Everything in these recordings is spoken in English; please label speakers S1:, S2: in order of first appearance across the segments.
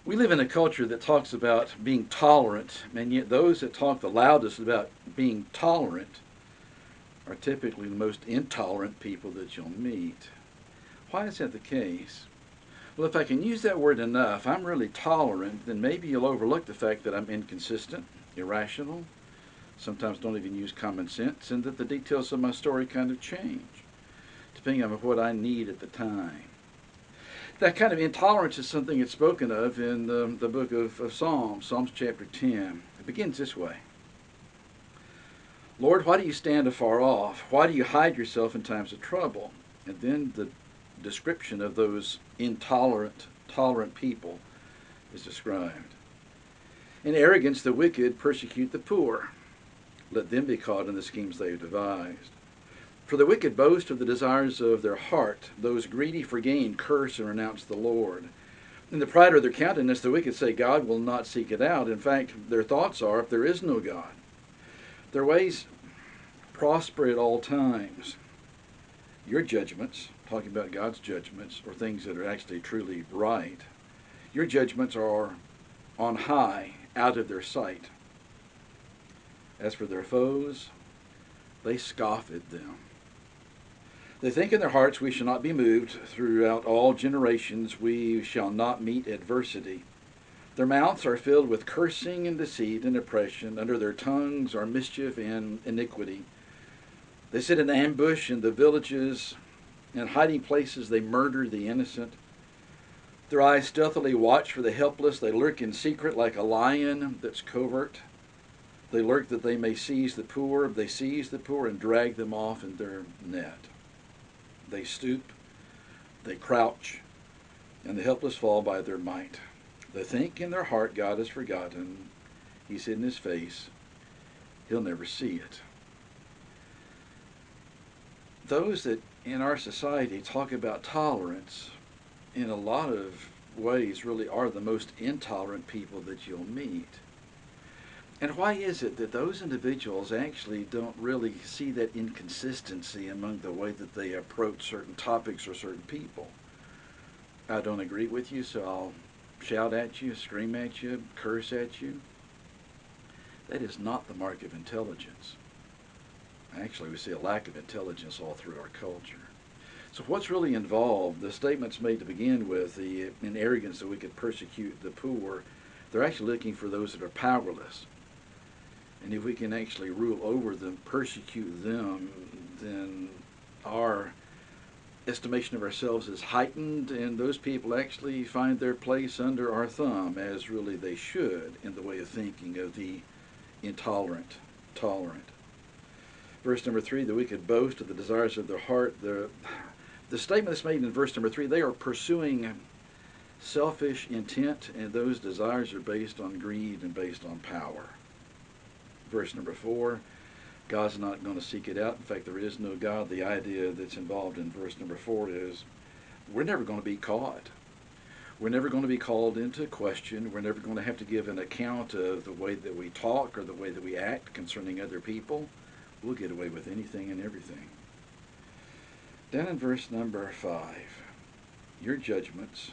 S1: We live in a culture that talks about being tolerant, and yet those that talk the loudest about being tolerant are typically the most intolerant people that you'll meet. Why is that the case? Well, if I can use that word enough, I'm really tolerant, then maybe you'll overlook the fact that I'm inconsistent, irrational, sometimes don't even use common sense, and that the details of my story kind of change, depending on what I need at the time. That kind of intolerance is something that's spoken of in the book of Psalms, Psalms chapter 10. It begins this way: Lord, why do you stand afar off? Why do you hide yourself in times of trouble? And then the description of those tolerant people is described. In arrogance, the wicked persecute the poor. Let them be caught in the schemes they have devised. For the wicked boast of the desires of their heart. Those greedy for gain curse and renounce the Lord. In the pride of their countenance, the wicked say, God will not seek it out. In fact, their thoughts are, if there is no God. Their ways prosper at all times. Your judgments, talking about God's judgments, or things that are actually truly right, your judgments are on high, out of their sight. As for their foes, they scoff at them. They think in their hearts, we shall not be moved. Throughout all generations we shall not meet adversity. Their mouths are filled with cursing and deceit and oppression. Under their tongues are mischief and iniquity. They sit in ambush in the villages, and hiding places they murder the innocent. Their eyes stealthily watch for the helpless. They lurk in secret like a lion that's covert. They lurk that they may seize the poor. They seize the poor and drag them off in their net. They stoop, they crouch, and the helpless fall by their might. They think in their heart, God has forgotten. He's hidden his face. He'll never see it. Those that in our society talk about tolerance in a lot of ways really are the most intolerant people that you'll meet. And why is it that those individuals actually don't really see that inconsistency among the way that they approach certain topics or certain people? I don't agree with you, so I'll shout at you, scream at you, curse at you. That is not the mark of intelligence. Actually, we see a lack of intelligence all through our culture. So what's really involved? The statements made to begin with, in arrogance that we could persecute the poor, they're actually looking for those that are powerless. And if we can actually rule over them, persecute them, then our estimation of ourselves is heightened, and those people actually find their place under our thumb, as really they should, in the way of thinking of the tolerant. Verse number 3, the wicked boast of the desires of their heart. The statement that's made in verse number 3, they are pursuing selfish intent, and those desires are based on greed and based on power. Verse number 4, God's not going to seek it out. In fact, there is no God. The idea that's involved in verse number 4 is we're never going to be caught. We're never going to be called into question. We're never going to have to give an account of the way that we talk or the way that we act concerning other people. We'll get away with anything and everything. Down in verse number 5, your judgments,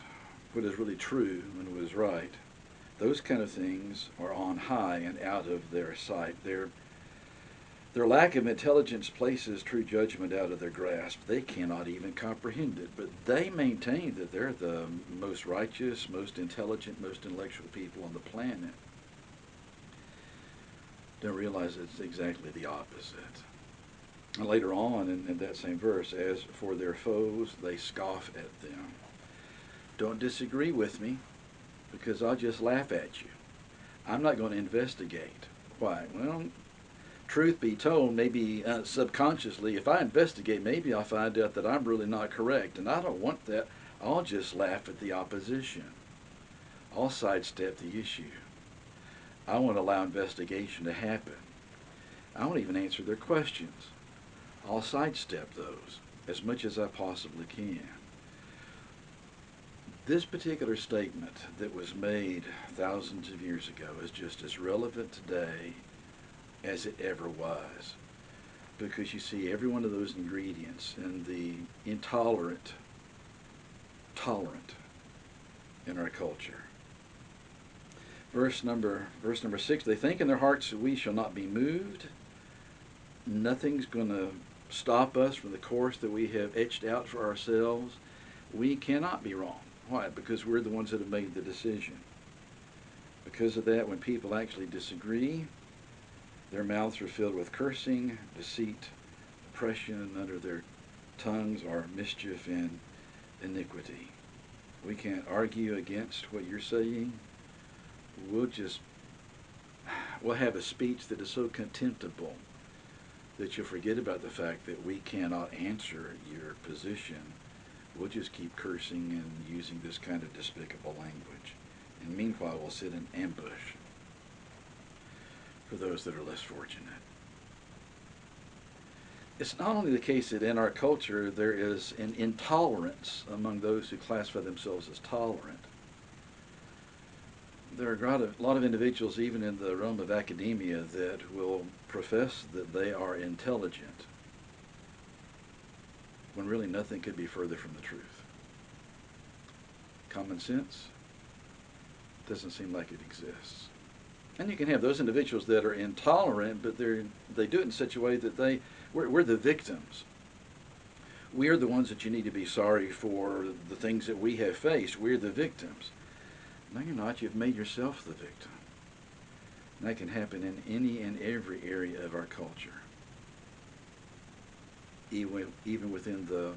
S1: what is really true and what is right, those kind of things are on high and out of their sight. Their lack of intelligence places true judgment out of their grasp. They cannot even comprehend it, but they maintain that they're the most righteous, most intelligent, most intellectual people on the planet. Don't realize it's exactly the opposite. And later on in that same verse, as for their foes, they scoff at them. Don't disagree with me, because I'll just laugh at you. I'm not going to investigate. Why? Well, truth be told, maybe subconsciously, if I investigate, maybe I'll find out that I'm really not correct, and I don't want that. I'll just laugh at the opposition. I'll sidestep the issue. I won't allow investigation to happen. I won't even answer their questions. I'll sidestep those as much as I possibly can. This particular statement that was made thousands of years ago is just as relevant today as it ever was. Because you see every one of those ingredients in the tolerant in our culture. Verse number 6, they think in their hearts that we shall not be moved. Nothing's going to stop us from the course that we have etched out for ourselves. We cannot be wrong. Why? Because we're the ones that have made the decision. Because of that, when people actually disagree, their mouths are filled with cursing, deceit, oppression, under their tongues are mischief and iniquity. We can't argue against what you're saying. We'll have a speech that is so contemptible that you'll forget about the fact that we cannot answer your position. We'll just keep cursing and using this kind of despicable language. And meanwhile, we'll sit in ambush for those that are less fortunate. It's not only the case that in our culture there is an intolerance among those who classify themselves as tolerant. There are a lot of individuals, even in the realm of academia, that will profess that they are intelligent, when really nothing could be further from the truth. Common sense doesn't seem like it exists. And you can have those individuals that are intolerant, but they do it in such a way that we're the victims. We are the ones that you need to be sorry for the things that we have faced. We're the victims. No, you're not. You've made yourself the victim. And that can happen in any and every area of our culture. Even within the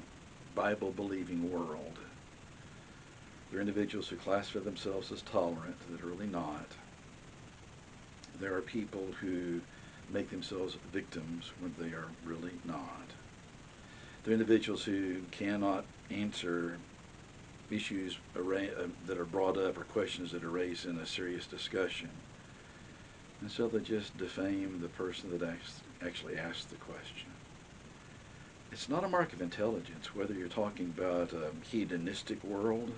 S1: Bible-believing world. There are individuals who classify themselves as tolerant that are really not. There are people who make themselves victims when they are really not. There are individuals who cannot answer issues that are brought up or questions that are raised in a serious discussion. And so they just defame the person that actually asked the question. It's not a mark of intelligence, whether you're talking about a hedonistic world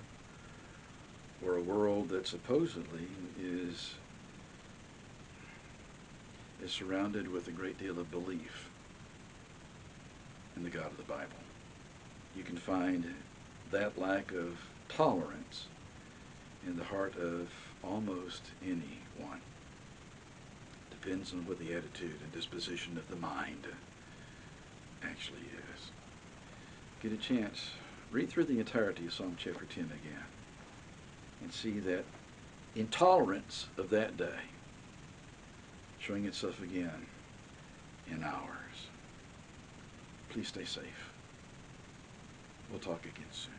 S1: or a world that supposedly is surrounded with a great deal of belief in the God of the Bible. You can find that lack of tolerance in the heart of almost anyone. Depends on what the attitude and disposition of the mind actually is. Get a chance, read through the entirety of Psalm chapter 10 again and see that intolerance of that day showing itself again in ours. Please stay safe. We'll talk again soon.